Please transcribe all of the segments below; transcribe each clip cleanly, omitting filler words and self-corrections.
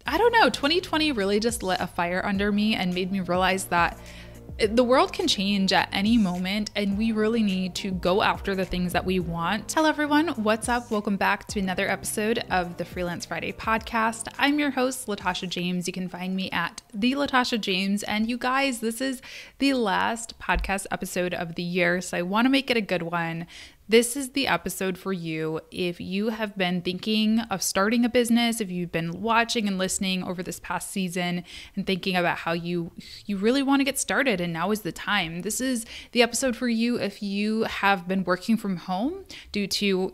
I don't know, 2020 really just lit a fire under me and made me realize that the world can change at any moment and we really need to go after the things that we want. Hello everyone, what's up? Welcome back to another episode of the Freelance Friday podcast. I'm your host, Latasha James. You can find me at the Latasha James. And you guys, this is the last podcast episode of the year, so I want to make it a good one. This is the episode for you if you have been thinking of starting a business, if you've been watching and listening over this past season and thinking about how you really want to get started and now is the time. This is the episode for you if you have been working from home due to,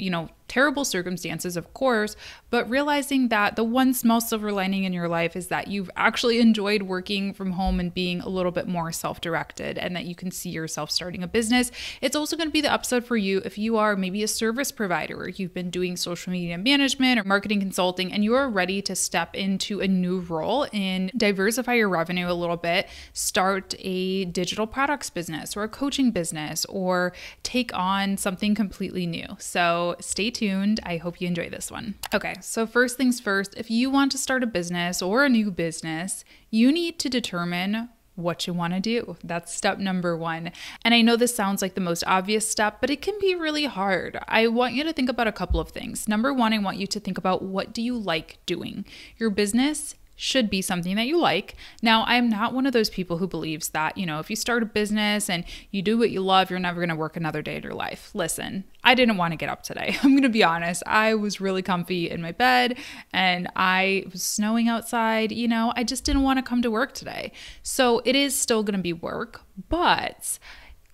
terrible circumstances, of course, but realizing that the one small silver lining in your life is that you've actually enjoyed working from home and being a little bit more self-directed and that you can see yourself starting a business. It's also going to be the episode for you if you are maybe a service provider or you've been doing social media management or marketing consulting and you are ready to step into a new role and diversify your revenue a little bit, start a digital products business or a coaching business or take on something completely new. So stay tuned. I hope you enjoy this one. Okay, so first things first, if you want to start a business or a new business, you need to determine what you want to do. That's step number one. And I know this sounds like the most obvious step, but it can be really hard. I want you to think about a couple of things. Number one, I want you to think about what do you like doing? Your business should be something that you like. Now, I'm not one of those people who believes that, if you start a business and you do what you love, you're never going to work another day in your life. Listen, I didn't want to get up today. I'm going to be honest. I was really comfy in my bed and it was snowing outside. I just didn't want to come to work today. So it is still going to be work, but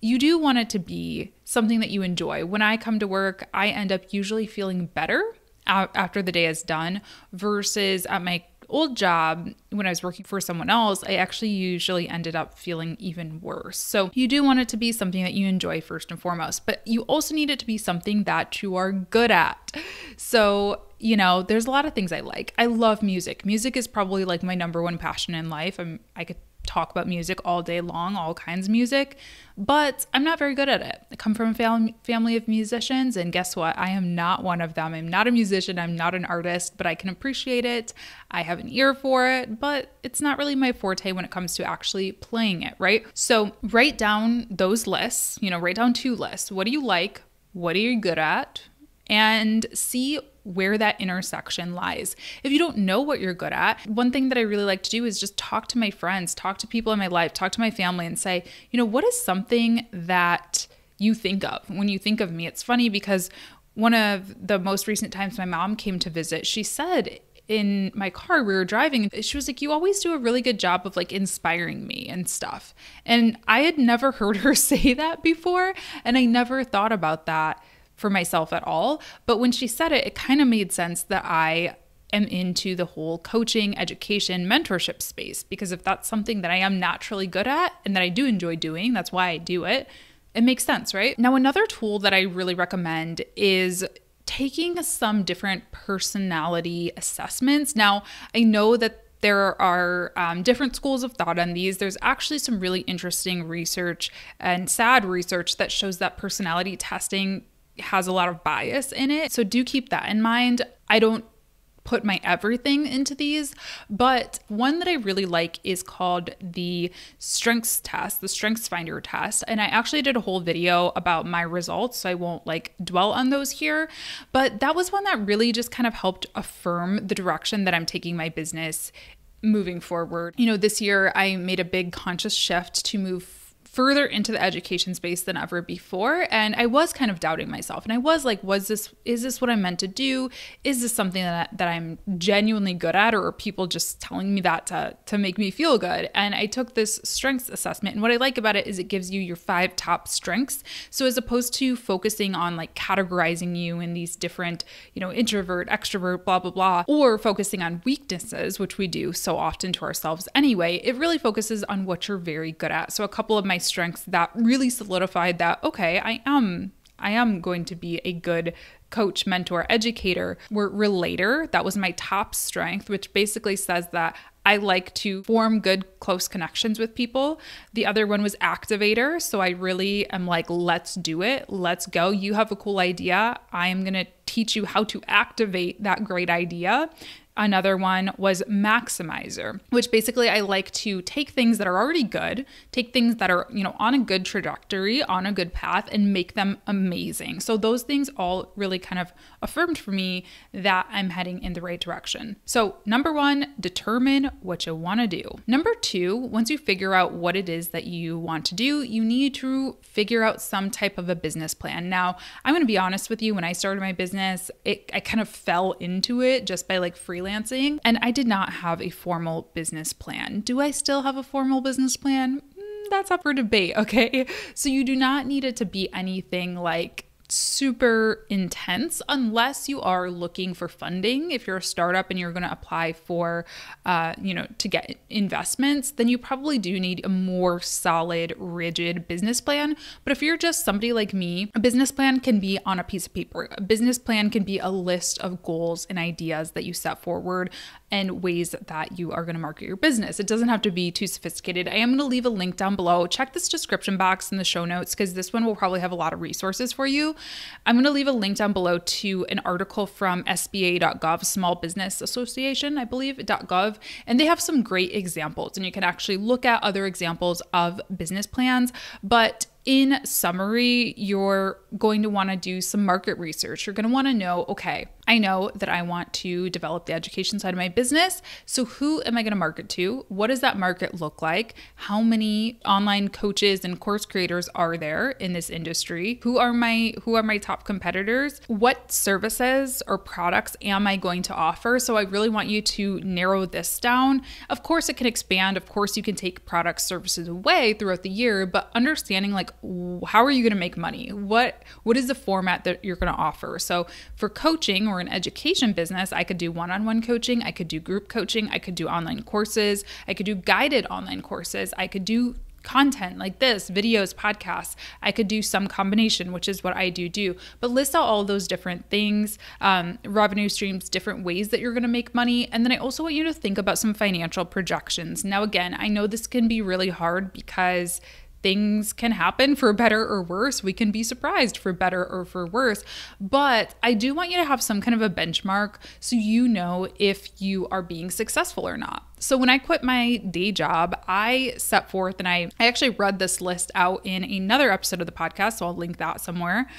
you do want it to be something that you enjoy. When I come to work, I end up usually feeling better after the day is done versus at my old job, when I was working for someone else, I actually usually ended up feeling even worse. So you do want it to be something that you enjoy first and foremost, but you also need it to be something that you are good at. So, there's a lot of things I like. I love music. Music is probably like my number one passion in life. I could talk about music all day long, all kinds of music, but I'm not very good at it. I come from a family of musicians, and guess what? I am not one of them. I'm not a musician. I'm not an artist, but I can appreciate it. I have an ear for it, but it's not really my forte when it comes to actually playing it, right? So write down those lists, write down 2 lists. What do you like? What are you good at? And see where that intersection lies. If you don't know what you're good at, one thing that I really like to do is just talk to my friends, talk to people in my life, talk to my family and say, what is something that you think of when you think of me? It's funny because one of the most recent times my mom came to visit, she said in my car, we were driving, she was like, you always do a really good job of inspiring me and stuff. And I had never heard her say that before. And I never thought about that for myself at all. But when she said it, it kind of made sense that I am into the whole coaching, education, mentorship space, because if that's something that I am naturally good at and that I do enjoy doing, that's why I do it. It makes sense, right? Now, another tool that I really recommend is taking some different personality assessments. Now, I know that there are different schools of thought on these. There's actually some really interesting research and sad research that shows that personality testing has a lot of bias in it. So do keep that in mind. I don't put my everything into these, but one that I really like is called the strengths test, the strengths finder test. And I actually did a whole video about my results, so I won't dwell on those here, but that was one that really just kind of helped affirm the direction that I'm taking my business moving forward. This year I made a big conscious shift to move further into the education space than ever before. And I was kind of doubting myself. And I was like, is this what I'm meant to do? Is this something that I'm genuinely good at? Or are people just telling me that to make me feel good? And I took this strengths assessment. And what I like about it is it gives you your 5 top strengths. So as opposed to focusing on categorizing you in these different, introvert, extrovert, blah, blah, blah, or focusing on weaknesses, which we do so often to ourselves anyway, it really focuses on what you're very good at. So a couple of my strengths that really solidified that, okay, I am going to be a good coach, mentor, educator were relator. That was my top strength, which basically says that I like to form good, close connections with people. The other one was activator. So I really am like, let's do it. Let's go. You have a cool idea. I am going to teach you how to activate that great idea. Another one was maximizer, which basically I like to take things that are already good, take things that are, on a good trajectory, on a good path, and make them amazing. So those things all really kind of affirmed for me that I'm heading in the right direction. So number one, determine what you want to do. Number two, once you figure out what it is that you want to do, you need to figure out some type of a business plan. Now, I'm going to be honest with you, when I started my business, I kind of fell into it just by like freelancing, and I did not have a formal business plan. Do I still have a formal business plan? That's up for debate, okay? So you do not need it to be anything like super intense unless you are looking for funding. If you're a startup and you're going to apply for, to get investments, then you probably do need a more solid, rigid business plan. But if you're just somebody like me, a business plan can be on a piece of paper. A business plan can be a list of goals and ideas that you set forward and ways that you are going to market your business. It doesn't have to be too sophisticated. I am going to leave a link down below. Check this description box in the show notes because this one will probably have a lot of resources for you. I'm going to leave a link down below to an article from SBA.gov, Small Business Association, I believe, .gov, and they have some great examples, and you can actually look at other examples of business plans. But in summary, you're going to want to do some market research. You're going to want to know, okay, I know that I want to develop the education side of my business. So who am I going to market to? What does that market look like? How many online coaches and course creators are there in this industry? Who are my top competitors? What services or products am I going to offer? So I really want you to narrow this down. Of course, it can expand. Of course, you can take products, services away throughout the year, but understanding like, how are you going to make money? What is the format that you're going to offer? So for coaching or an education business, I could do one-on-one coaching, I could do group coaching, I could do online courses, I could do guided online courses, I could do content like this, videos, podcasts. I could do some combination, which is what I do. But list out all those different things, revenue streams, different ways that you're going to make money. And then I also want you to think about some financial projections. Now, again, I know this can be really hard because things can happen for better or worse. We can be surprised for better or for worse. But I do want you to have some kind of a benchmark so you know if you are being successful or not. So when I quit my day job, I set forth, and I actually read this list out in another episode of the podcast, so I'll link that somewhere.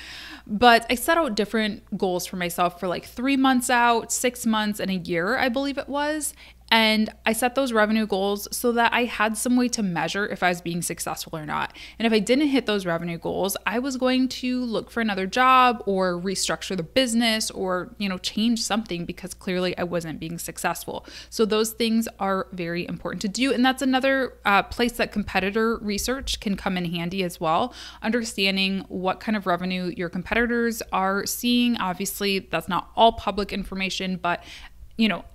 But I set out different goals for myself for like 3 months out, 6 months, and a year, I believe it was. And I set those revenue goals so that I had some way to measure if I was being successful or not. And if I didn't hit those revenue goals, I was going to look for another job or restructure the business or, change something because clearly I wasn't being successful. So those things are very important to do. And that's another place that competitor research can come in handy as well. Understanding what kind of revenue your competitors are seeing. Obviously, that's not all public information, but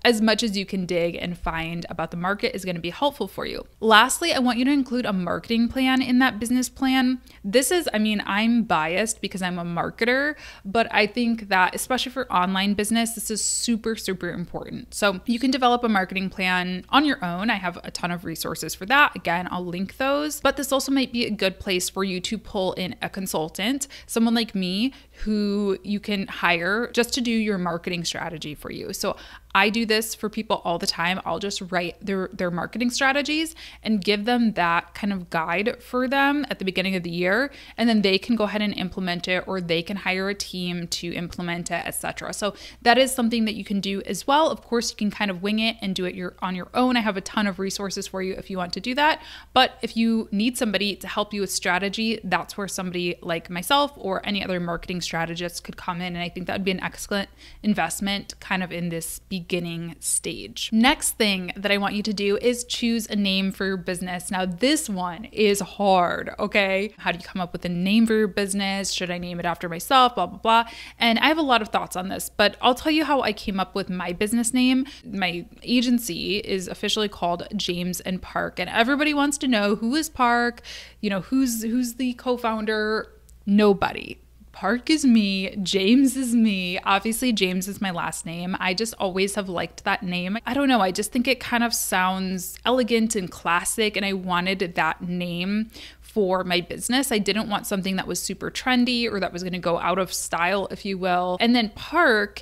as much as you can dig and find about the market is going to be helpful for you. Lastly, I want you to include a marketing plan in that business plan. I'm biased because I'm a marketer, but I think that especially for online business, this is super, super important. So you can develop a marketing plan on your own. I have a ton of resources for that. Again, I'll link those, but this also might be a good place for you to pull in a consultant, someone like me who you can hire just to do your marketing strategy for you. So I do this for people all the time. I'll just write their marketing strategies and give them that kind of guide for them at the beginning of the year. And then they can go ahead and implement it, or they can hire a team to implement it, etc. So that is something that you can do as well. Of course, you can kind of wing it and do it on your own. I have a ton of resources for you if you want to do that. But if you need somebody to help you with strategy, that's where somebody like myself or any other marketing strategist could come in. And I think that would be an excellent investment kind of in this beginning stage. Next thing that I want you to do is choose a name for your business. Now, this one is hard, okay? How do you come up with a name for your business? Should I name it after myself? Blah, blah, blah. And I have a lot of thoughts on this, but I'll tell you how I came up with my business name. My agency is officially called James and Park, and everybody wants to know who is Park, who's the co-founder? Nobody. Park is me, James is me. Obviously, James is my last name. I just always have liked that name. I don't know, I just think it kind of sounds elegant and classic, and I wanted that name for my business. I didn't want something that was super trendy or that was going to go out of style, if you will. And then Park,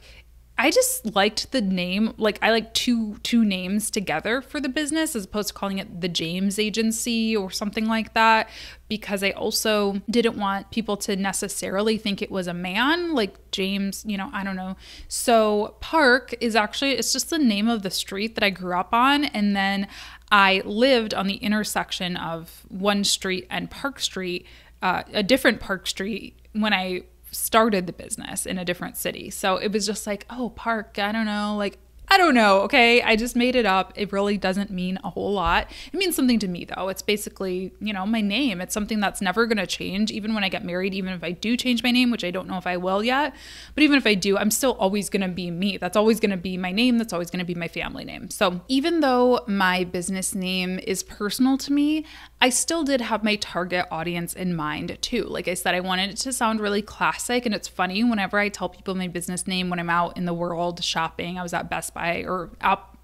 I just liked the name. Like I like two names together for the business as opposed to calling it the James Agency or something like that, because I also didn't want people to necessarily think it was a man, like James, I don't know. So Park is actually, it's just the name of the street that I grew up on. And then I lived on the intersection of one street and Park Street, a different Park Street, when I started the business in a different city. So it was just like, oh, Park, I don't know. Like, I don't know. Okay. I just made it up. It really doesn't mean a whole lot. It means something to me though. It's basically, my name. It's something that's never going to change. Even when I get married, even if I do change my name, which I don't know if I will yet, but even if I do, I'm still always going to be me. That's always going to be my name. That's always going to be my family name. So even though my business name is personal to me, I still did have my target audience in mind too. Like I said, I wanted it to sound really classic. And it's funny whenever I tell people my business name when I'm out in the world shopping. I was at Best Buy or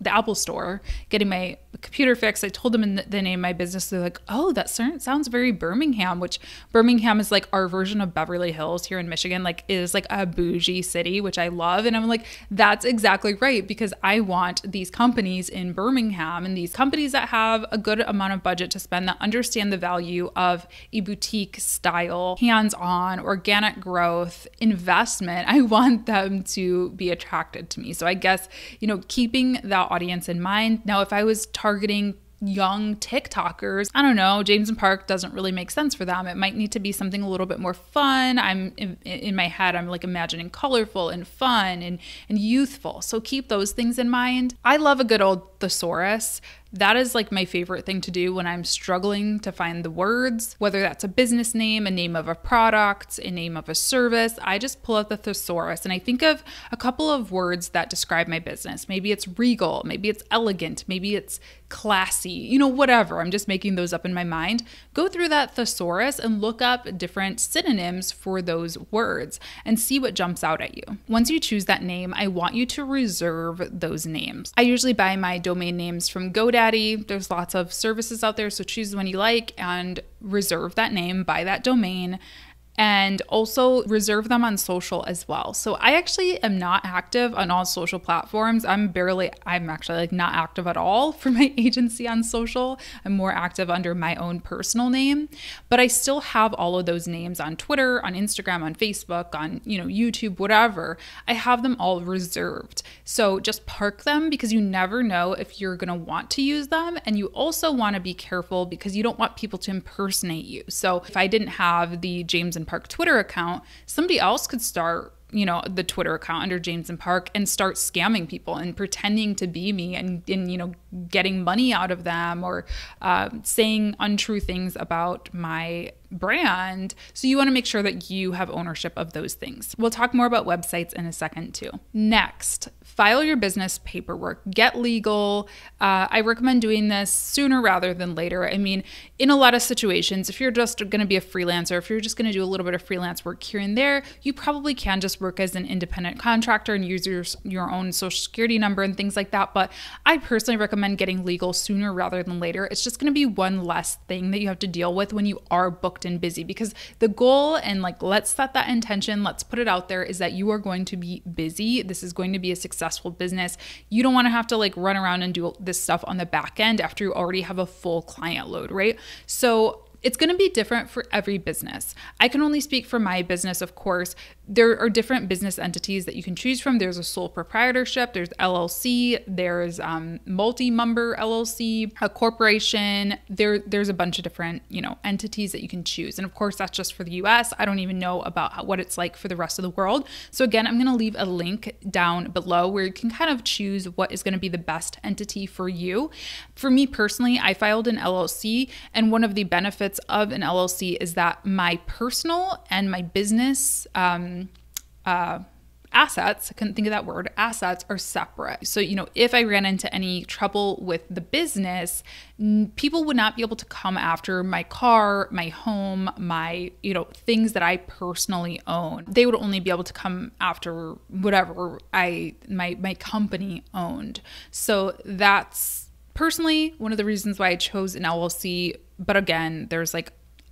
the Apple store getting my computer fixed. I told them the name of my business. They're like, oh, that sounds very Birmingham, which Birmingham is like our version of Beverly Hills here in Michigan. Like it is like a bougie city, which I love. And I'm like, that's exactly right, because I want these companies in Birmingham and these companies that have a good amount of budget to spend, that understand the value of a boutique style, hands-on, organic growth, investment. I want them to be attracted to me. So I guess, keeping that audience in mind. Now, if I was targeting young TikTokers, I don't know, James and Park doesn't really make sense for them. It might need to be something a little bit more fun. I'm in my head, I'm like imagining colorful and fun and youthful. So keep those things in mind. I love a good old thesaurus. That is like my favorite thing to do when I'm struggling to find the words, whether that's a business name, a name of a product, a name of a service. I just pull out the thesaurus and I think of a couple of words that describe my business. Maybe it's regal, maybe it's elegant, maybe it's classy, whatever. I'm just making those up in my mind. Go through that thesaurus and look up different synonyms for those words and see what jumps out at you. Once you choose that name, I want you to reserve those names. I usually buy my domain names from GoDaddy. There's lots of services out there, so choose the one you like and reserve that name, buy that domain, and also reserve them on social as well. So I actually am not active on all social platforms. I'm actually like not active at all for my agency on social. I'm more active under my own personal name, but I still have all of those names on Twitter, on Instagram, on Facebook, on, YouTube, whatever. I have them all reserved. So just park them, because you never know if you're going to want to use them. And you also want to be careful because you don't want people to impersonate you. So if I didn't have the James and Park Twitter account, somebody else could start, the Twitter account under James and Park and start scamming people and pretending to be me and getting money out of them or saying untrue things about my brand. So you want to make sure that you have ownership of those things. We'll talk more about websites in a second too. Next, file your business paperwork, get legal. I recommend doing this sooner rather than later. I mean, in a lot of situations, if you're just going to be a freelancer, if you're just going to do a little bit of freelance work here and there, you probably can just work as an independent contractor and use your own social security number and things like that. But I personally recommend getting legal sooner rather than later. It's just going to be one less thing that you have to deal with when you are booked and busy, because the goal, and let's set that intention, let's put it out there, is that you are going to be busy. This is going to be a successful business. You don't want to have to run around and do this stuff on the back end after you already have a full client load, right? So it's going to be different for every business. I can only speak for my business, of course. There are different business entities that you can choose from. There's a sole proprietorship, there's LLC, there's multi-member LLC, a corporation. There's a bunch of different, entities that you can choose. And of course, that's just for the US. I don't even know about what it's like for the rest of the world. So again, I'm going to leave a link down below where you can kind of choose what is going to be the best entity for you. For me personally, I filed an LLC, and one of the benefits of an LLC is that my personal and my business assets, I couldn't think of that word, assets are separate. So, if I ran into any trouble with the business, people would not be able to come after my car, my home, my, things that I personally own. They would only be able to come after whatever my company owned. So that's personally one of the reasons why I chose an LLC. But again, there's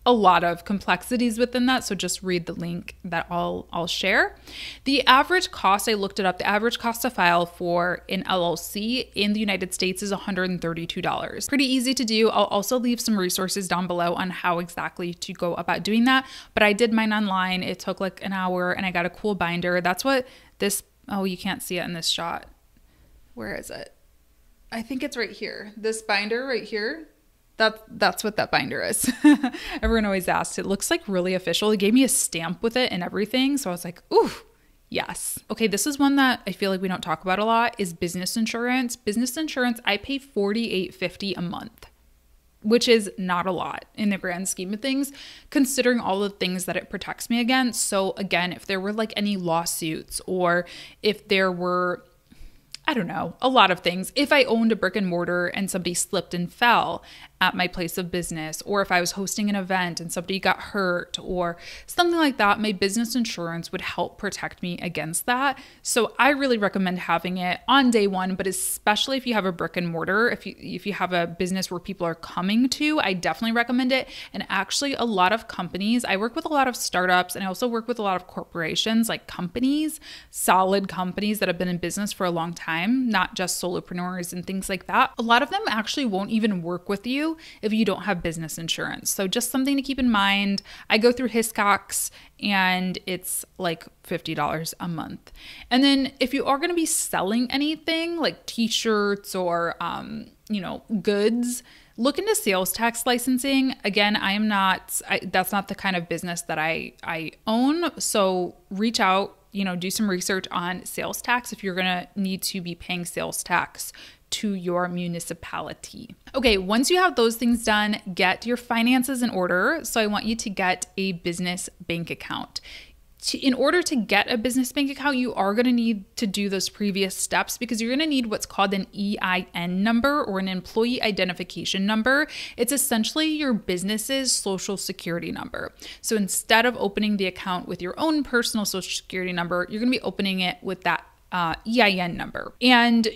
a lot of complexities within that. So just read the link that I'll share. The average cost, I looked it up, the average cost to file for an LLC in the United States is $132. Pretty easy to do. I'll also leave some resources down below on how exactly to go about doing that. But I did mine online. It took like an hour and I got a cool binder. That's what this, oh, you can't see it in this shot. Where is it? I think it's right here. This binder right here. That's what that binder is. Everyone always asks. It looks like really official. It gave me a stamp with it and everything. So I was like, ooh, yes. Okay, this is one that I feel like we don't talk about a lot is business insurance. Business insurance, I pay $48.50 a month, which is not a lot in the grand scheme of things, considering all the things that it protects me against. So again, if there were like any lawsuits or if there were, I don't know, a lot of things. If I owned a brick and mortar and somebody slipped and fell at my place of business, or if I was hosting an event and somebody got hurt or something like that, my business insurance would help protect me against that. So I really recommend having it on day one, but especially if you have a brick and mortar, if you have a business where people are coming to, I definitely recommend it. And actually a lot of companies, I work with a lot of startups and I also work with a lot of corporations, like companies, solid companies that have been in business for a long time, not just solopreneurs and things like that. A lot of them actually won't even work with you if you don't have business insurance. So just something to keep in mind. I go through Hiscox and it's like $50 a month. And then if you are going to be selling anything like t-shirts or, goods, look into sales tax licensing. Again, that's not the kind of business that I own. So reach out, do some research on sales tax if you're going to need to be paying sales tax to your municipality. Okay, once you have those things done, get your finances in order. So I want you to get a business bank account. In order to get a business bank account, you are going to need to do those previous steps because you're going to need what's called an EIN number or an employee identification number. It's essentially your business's social security number. So instead of opening the account with your own personal social security number, you're going to be opening it with that EIN number. And,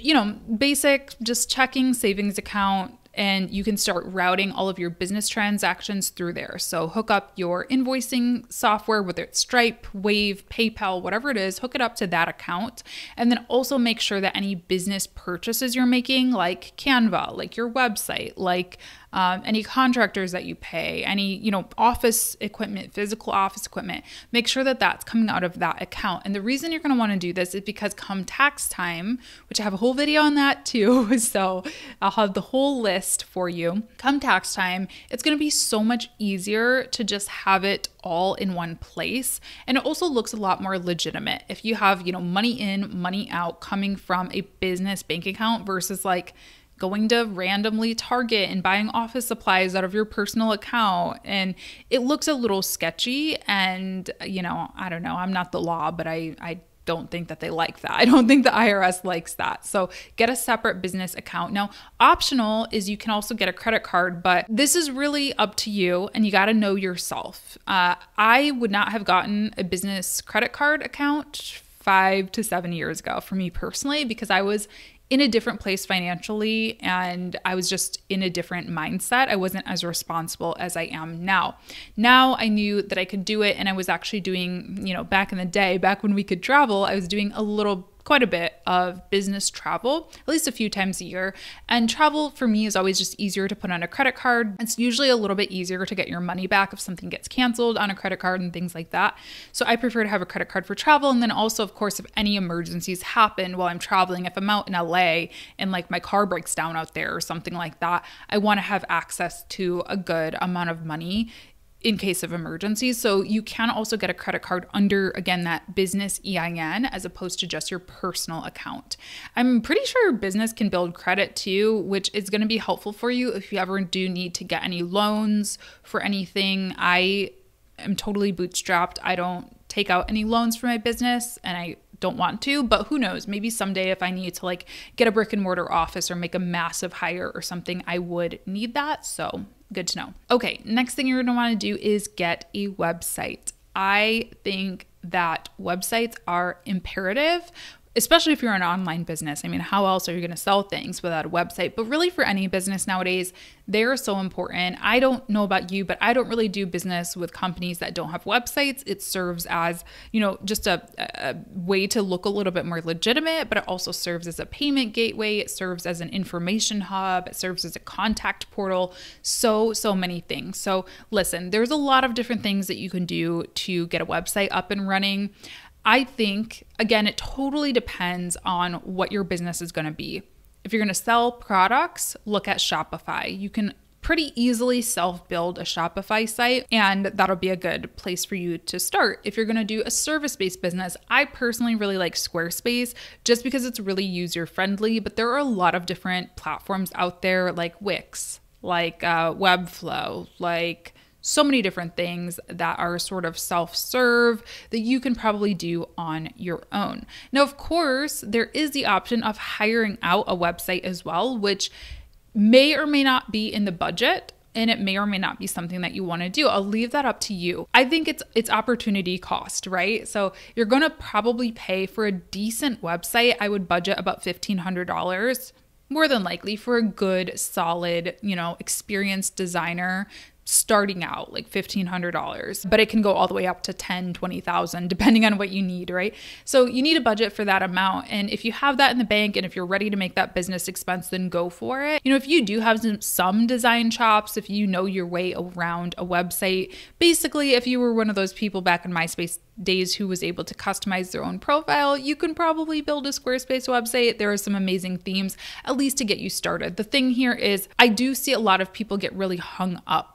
basic, just checking savings account, and you can start routing all of your business transactions through there. So hook up your invoicing software, whether it's Stripe, Wave, PayPal, whatever it is, hook it up to that account. And then also make sure that any business purchases you're making, like Canva, like your website, like any contractors that you pay, any, office equipment, physical office equipment, make sure that that's coming out of that account. And the reason you're going to want to do this is because come tax time, which I have a whole video on that too. So I'll have the whole list for you. Come tax time, it's going to be so much easier to just have it all in one place. And it also looks a lot more legitimate if you have, money in, money out coming from a business bank account versus like going to randomly Target and buying office supplies out of your personal account. And it looks a little sketchy. And, I don't know, I'm not the law, but I don't think that they like that. I don't think the IRS likes that. So get a separate business account. Now, optional is you can also get a credit card, but this is really up to you and you got to know yourself. I would not have gotten a business credit card account 5 to 7 years ago for me personally, because I was in a different place financially and I was just in a different mindset. I wasn't as responsible as I am now. Now I knew that I could do it, and I was actually doing, back in the day, back when we could travel, I was doing quite a bit of business travel, at least a few times a year. And travel for me is always just easier to put on a credit card. It's usually a little bit easier to get your money back if something gets canceled on a credit card and things like that. So I prefer to have a credit card for travel. And then also, of course, if any emergencies happen while I'm traveling, if I'm out in LA and like my car breaks down out there or something like that, I want to have access to a good amount of money in case of emergencies. So you can also get a credit card under, again, that business EIN as opposed to just your personal account. I'm pretty sure business can build credit too, which is going to be helpful for you if you ever do need to get any loans for anything. I am totally bootstrapped. I don't take out any loans for my business, and I don't want to, but who knows, maybe someday if I need to like get a brick and mortar office or make a massive hire or something, I would need that. So good to know. Okay, next thing you're going to want to do is get a website. I think that websites are imperative, especially if you're an online business. I mean, how else are you going to sell things without a website? But really for any business nowadays, they're so important. I don't know about you, but I don't really do business with companies that don't have websites. It serves as, just a way to look a little bit more legitimate, but it also serves as a payment gateway. It serves as an information hub. It serves as a contact portal. So many things. So listen, there's a lot of different things that you can do to get a website up and running. I think, again, it totally depends on what your business is going to be. If you're going to sell products, look at Shopify. You can pretty easily self-build a Shopify site, and that'll be a good place for you to start. If you're going to do a service-based business, I personally really like Squarespace just because it's really user-friendly, but there are a lot of different platforms out there like Wix, like Webflow, like so many different things that are sort of self-serve that you can probably do on your own. Now, of course, there is the option of hiring out a website as well, which may or may not be in the budget, and it may or may not be something that you want to do. I'll leave that up to you. I think it's opportunity cost, right? So you're going to probably pay for a decent website. I would budget about $1,500, more than likely, for a good, solid, experienced designer starting out, like $1,500, but it can go all the way up to 10, 20,000, depending on what you need, right? So you need a budget for that amount. And if you have that in the bank, and if you're ready to make that business expense, then go for it. If you do have some design chops, if you know your way around a website, basically, if you were one of those people back in MySpace days who was able to customize their own profile, you can probably build a Squarespace website. There are some amazing themes, at least to get you started. The thing here is I do see a lot of people get really hung up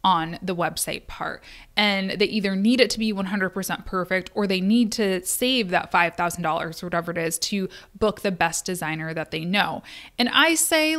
on the website part, and they either need it to be 100% perfect, or they need to save that $5,000 or whatever it is to book the best designer that they know. And I say,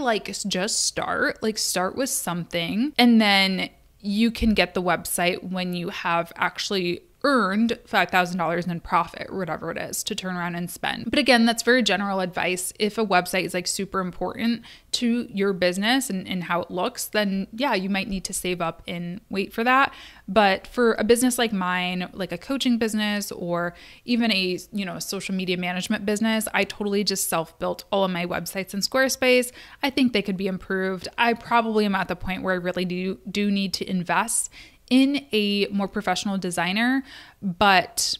just start with something, and then you can get the website when you have actually earned $5,000 in profit or whatever it is to turn around and spend. But again, that's very general advice. If a website is super important to your business and how it looks, then yeah, you might need to save up and wait for that. But for a business like mine, like a coaching business or even a social media management business, I totally just self-built all of my websites in Squarespace. I think they could be improved. I probably am at the point where I really do need to invest in a more professional designer, but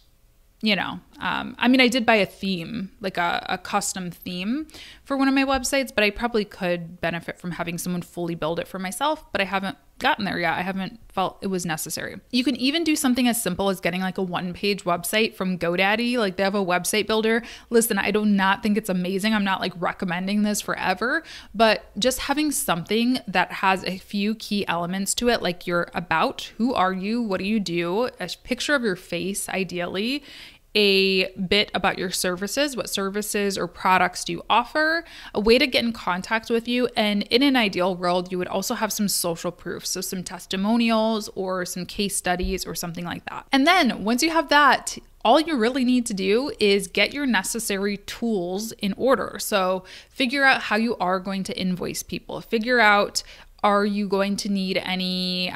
I did buy a theme, like a custom theme for one of my websites, but I probably could benefit from having someone fully build it for myself, but I haven't gotten there yet. I haven't felt it was necessary. You can even do something as simple as getting like a one-page website from GoDaddy. Like they have a website builder. Listen, I do not think it's amazing. I'm not recommending this forever, but just having something that has a few key elements to it, like your about, who are you, what do you do, a picture of your face, ideally, a bit about your services, what services or products do you offer, a way to get in contact with you, and in an ideal world, you would also have some social proof, so some testimonials or some case studies or something like that. And then once you have that, all you really need to do is get your necessary tools in order. So figure out how you are going to invoice people, figure out, are you going to need any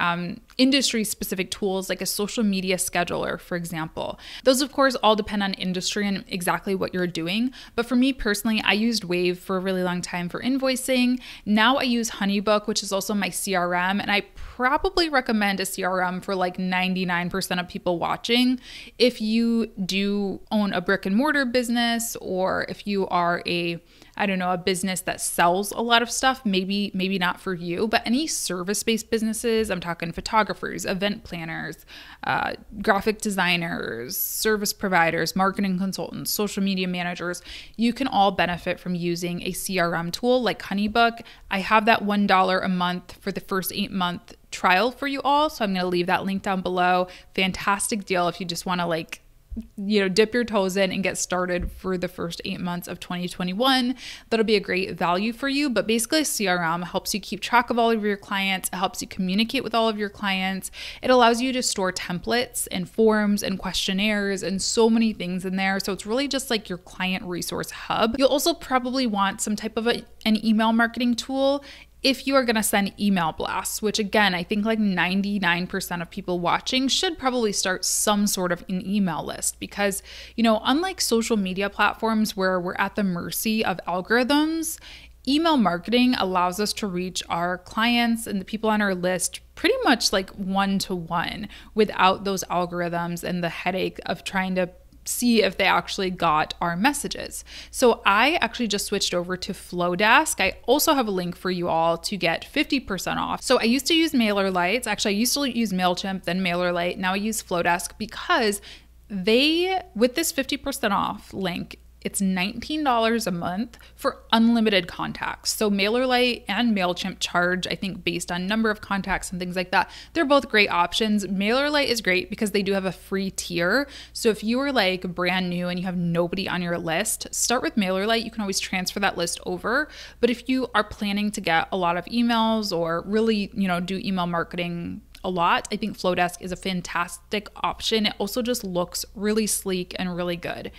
industry-specific tools like a social media scheduler, for example? Those, of course, all depend on industry and exactly what you're doing. But for me personally, I used Wave for a really long time for invoicing. Now I use Honeybook, which is also my CRM, and I probably recommend a CRM for 99% of people watching. If you do own a brick and mortar business, or if you are a business that sells a lot of stuff, maybe not for you, but any service-based businesses, I'm talking photographers, event planners, graphic designers, service providers, marketing consultants, social media managers, you can all benefit from using a CRM tool like Honeybook. I have that $1 a month for the first 8-month trial for you all, so I'm going to leave that link down below. Fantastic deal if you just want to dip your toes in and get started for the first 8 months of 2021. That'll be a great value for you. But basically, CRM helps you keep track of all of your clients. It helps you communicate with all of your clients. It allows you to store templates and forms and questionnaires and so many things in there. So it's really just like your client resource hub. You'll also probably want some type of an email marketing tool. if you are going to send email blasts, which again, I think like 99% of people watching should probably start some sort of an email list because, unlike social media platforms where we're at the mercy of algorithms, email marketing allows us to reach our clients and the people on our list pretty much like one-to-one without those algorithms and the headache of trying to see if they actually got our messages. So I actually just switched over to Flowdesk. I also have a link for you all to get 50% off. So I used to use MailerLite. Actually, I used to use MailChimp, then MailerLite. Now I use Flowdesk because with this 50% off link, it's $19 a month for unlimited contacts. So MailerLite and MailChimp charge, I think, based on number of contacts and things like that. They're both great options. MailerLite is great because they do have a free tier. So if you are like brand new and you have nobody on your list, start with MailerLite. You can always transfer that list over. But if you are planning to get a lot of emails or really, do email marketing a lot, I think Flowdesk is a fantastic option. It also just looks really sleek and really good.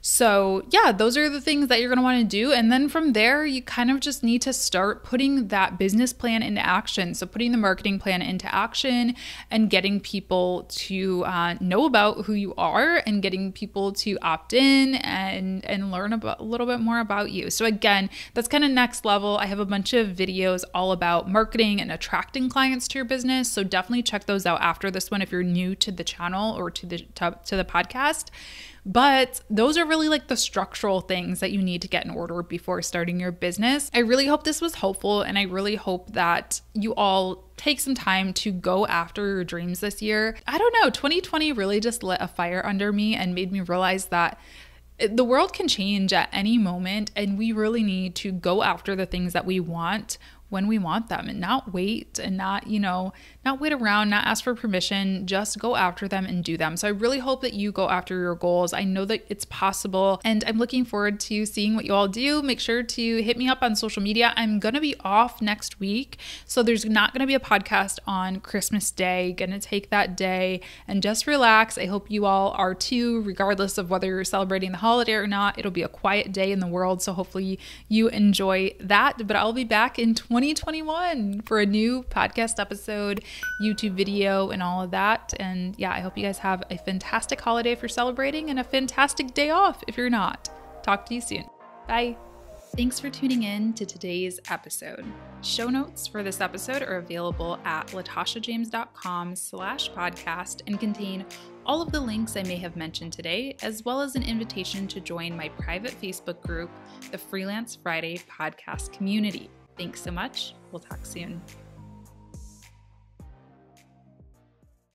So yeah, those are the things that you're going to want to do. And then from there, you kind of just need to start putting that business plan into action. So putting the marketing plan into action and getting people to know about who you are and getting people to opt in and learn about a little bit more about you. So again, that's kind of next level. I have a bunch of videos all about marketing and attracting clients to your business. So definitely check those out after this one if you're new to the channel or to the podcast. But those are really like the structural things that you need to get in order before starting your business. I really hope this was helpful, and I really hope that you all take some time to go after your dreams this year. I don't know, 2020 really just lit a fire under me and made me realize that the world can change at any moment, and we really need to go after the things that we want when we want them and not wait and not wait around, not ask for permission, just go after them and do them. So I really hope that you go after your goals. I know that it's possible, and I'm looking forward to seeing what you all do. Make sure to hit me up on social media. I'm going to be off next week, so there's not going to be a podcast on Christmas Day. Going to take that day and just relax. I hope you all are too, regardless of whether you're celebrating the holiday or not. It'll be a quiet day in the world, so hopefully you enjoy that. But I'll be back in 2021 for a new podcast episode, YouTube video, and all of that. And yeah, I hope you guys have a fantastic holiday if you're celebrating and a fantastic day off if you're not. Talk to you soon. Bye. Thanks for tuning in to today's episode. Show notes for this episode are available at latashajames.com/podcast and contain all of the links I may have mentioned today, as well as an invitation to join my private Facebook group, the Freelance Friday Podcast Community. Thanks so much. We'll talk soon.